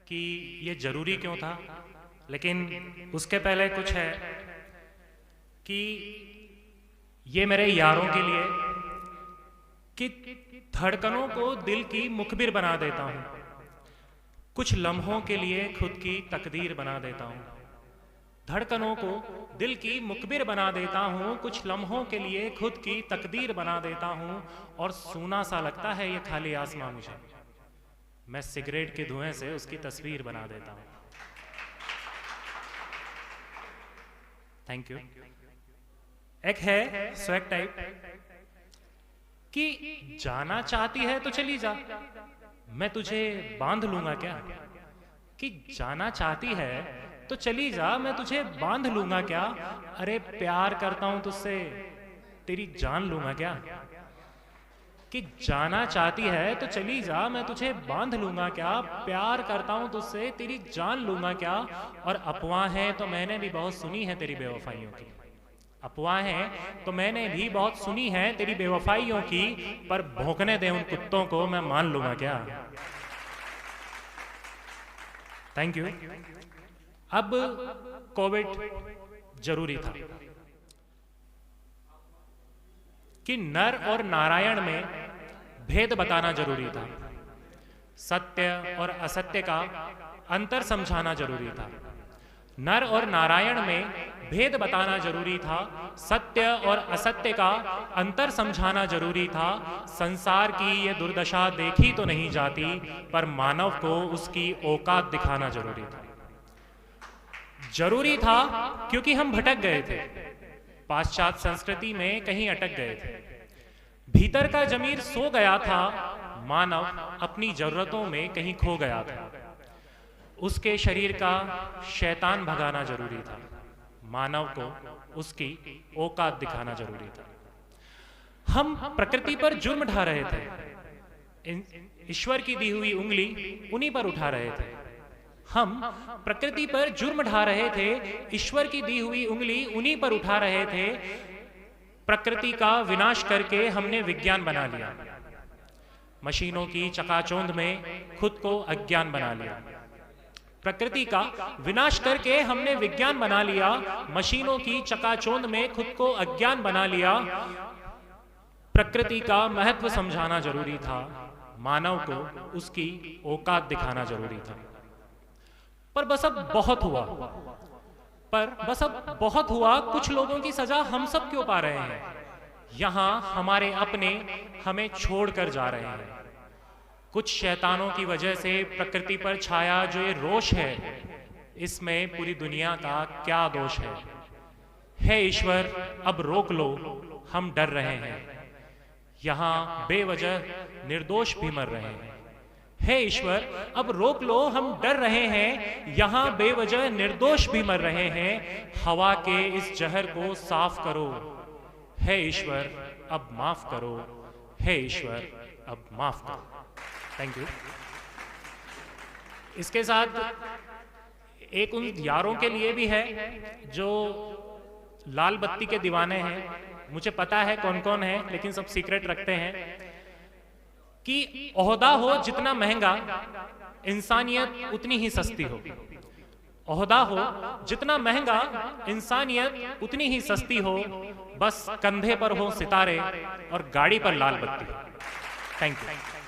कि ये जरूरी क्यों था, लेकिन उसके पहले कुछ है कि ये मेरे यारों के लिए कि धड़कनों को दिल की मुखबिर बना देता हूं, कुछ लम्हों के लिए खुद की तकदीर बना देता हूं। धड़कनों को दिल की मुखबिर बना देता हूं, कुछ लम्हों के लिए खुद की तकदीर बना देता हूं। और सूना सा लगता है ये खाली आसमां मुझे, मैं सिगरेट के धुएं से उसकी तस्वीर बना देता हूं। Thank you. एक है स्वैग टाइप कि जाना चाहती है तो चली जा, मैं तुझे बांध लूंगा क्या। कि जाना चाहती है तो चली जा, मैं तुझे बांध लूंगा क्या। अरे प्यार करता हूं तुझसे, तेरी जान लूंगा क्या। कि जाना चाहती है तो चली जा, मैं तुझे बांध लूंगा क्या। प्यार करता हूं तुझसे, तेरी जान लूंगा क्या। और अफवाहें तो मैंने भी बहुत सुनी है तेरी बेवफाइयों की, अफवाहें तो मैंने भी बहुत सुनी है तेरी बेवफाइयों की। पर भौंकने दे उन कुत्तों को, मैं मान लूंगा क्या। Thank you. अब कोविड जरूरी था कि नर और नारायण में भेद बताना जरूरी था, सत्य और असत्य का अंतर समझाना जरूरी था। नर और नारायण में भेद बताना जरूरी था, सत्य और असत्य का अंतर समझाना जरूरी था। संसार की ये दुर्दशा देखी तो नहीं जाती, पर मानव को उसकी औकात दिखाना जरूरी था। जरूरी था क्योंकि हम भटक गए थे, पाश्चात्य संस्कृति में कहीं अटक गए थे। भीतर का जमीर सो गया था, मानव अपनी जरूरतों में कहीं खो गया था। उसके शरीर का शैतान भगाना जरूरी था, मानव को उसकी औकात दिखाना जरूरी था। हम प्रकृति पर जुर्म ढा रहे थे, ईश्वर की दी हुई उंगली उन्हीं पर उठा रहे थे। हम प्रकृति पर जुर्म ढा रहे थे, ईश्वर की दी हुई उंगली उन्हीं पर उठा रहे थे। प्रकृति का विनाश करके हमने विज्ञान बना लिया, मशीनों की चकाचौंध में खुद को अज्ञान बना लिया। प्रकृति का विनाश करके हमने विज्ञान बना लिया, मशीनों की चकाचौंध में खुद को अज्ञान बना लिया। प्रकृति का महत्व समझाना जरूरी था, मानव को उसकी औकात दिखाना जरूरी था। पर बस अब बहुत हुआ, कुछ लोगों की सजा हम सब क्यों पा रहे हैं। यहां हमारे अपने हमें छोड़कर जा रहे हैं। कुछ शैतानों की वजह से प्रकृति पर छाया जो ये रोष है, इसमें पूरी दुनिया का क्या दोष है। हे ईश्वर अब रोक लो, हम डर रहे हैं। यहां बेवजह निर्दोष भी मर रहे हैं। हे ईश्वर अब रोक लो, हम डर रहे हैं। यहां बेवजह निर्दोष भी मर रहे हैं। हवा के इस जहर को साफ करो। हे ईश्वर अब माफ करो। हे ईश्वर अब माफ करो। Thank you. इसके साथ एक उन यारों के लिए भी है जो लाल बत्ती के दीवाने हैं। मुझे पता है कौन कौन है, लेकिन सब सीक्रेट रखते हैं। कि ओहदा हो जितना महंगा, इंसानियत उतनी ही सस्ती हो। ओहदा हो जितना महंगा, इंसानियत उतनी ही सस्ती हो। बस कंधे पर हो सितारे और गाड़ी पर लाल बत्ती। Thank you.